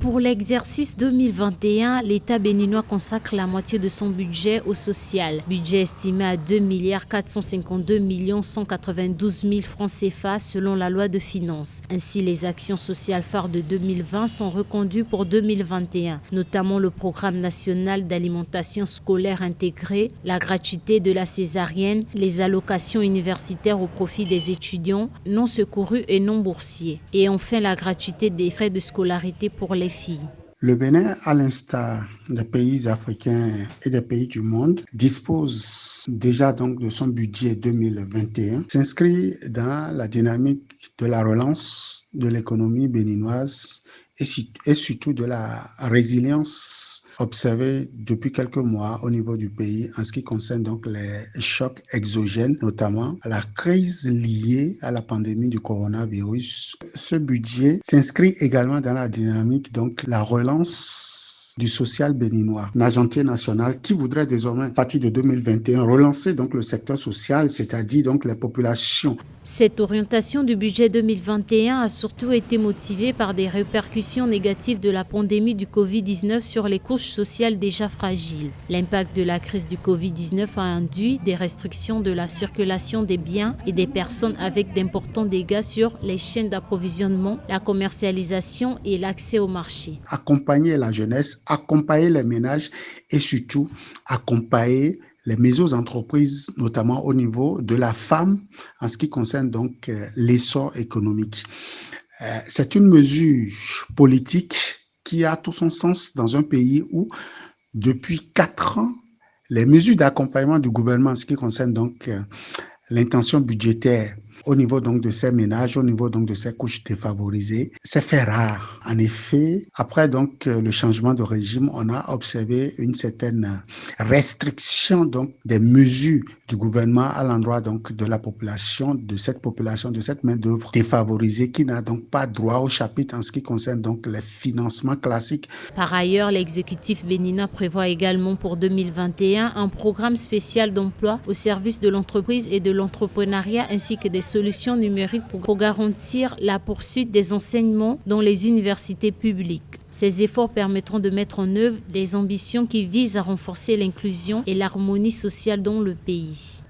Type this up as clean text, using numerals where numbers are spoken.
Pour l'exercice 2021, l'État béninois consacre la moitié de son budget au social. Budget estimé à 2 452 192 000 francs CFA selon la loi de finances. Ainsi, les actions sociales phares de 2020 sont reconduites pour 2021, notamment le programme national d'alimentation scolaire intégrée, la gratuité de la césarienne, les allocations universitaires au profit des étudiants non secourus et non boursiers, et enfin la gratuité des frais de scolarité pour les filles. Le Bénin, à l'instar des pays africains et des pays du monde, dispose déjà donc de son budget 2021, s'inscrit dans la dynamique de la relance de l'économie béninoise et surtout de la résilience observée depuis quelques mois au niveau du pays en ce qui concerne donc les chocs exogènes, notamment la crise liée à la pandémie du coronavirus. Ce budget s'inscrit également dans la dynamique donc la relance du social béninois, un chantier national qui voudrait désormais, à partir de 2021, relancer donc le secteur social, c'est-à-dire donc les populations. Cette orientation du budget 2021 a surtout été motivée par des répercussions négatives de la pandémie du Covid-19 sur les couches sociales déjà fragiles. L'impact de la crise du Covid-19 a induit des restrictions de la circulation des biens et des personnes avec d'importants dégâts sur les chaînes d'approvisionnement, la commercialisation et l'accès au marché. Accompagner la jeunesse, accompagner les ménages et surtout accompagner les méso-entreprises, notamment au niveau de la femme, en ce qui concerne donc l'essor économique. C'est une mesure politique qui a tout son sens dans un pays où, depuis 4 ans, les mesures d'accompagnement du gouvernement en ce qui concerne donc l'intention budgétaire au niveau donc de ces ménages, au niveau donc de ces couches défavorisées, c'est fait rare. En effet, après donc le changement de régime, on a observé une certaine restriction donc des mesures du gouvernement à l'endroit donc de la population, de cette main-d'œuvre défavorisée qui n'a donc pas droit au chapitre en ce qui concerne donc les financements classiques. Par ailleurs, l'exécutif béninois prévoit également pour 2021 un programme spécial d'emploi au service de l'entreprise et de l'entrepreneuriat ainsi que des solutions numériques pour garantir la poursuite des enseignements dans les universités publiques. Ces efforts permettront de mettre en œuvre des ambitions qui visent à renforcer l'inclusion et l'harmonie sociale dans le pays.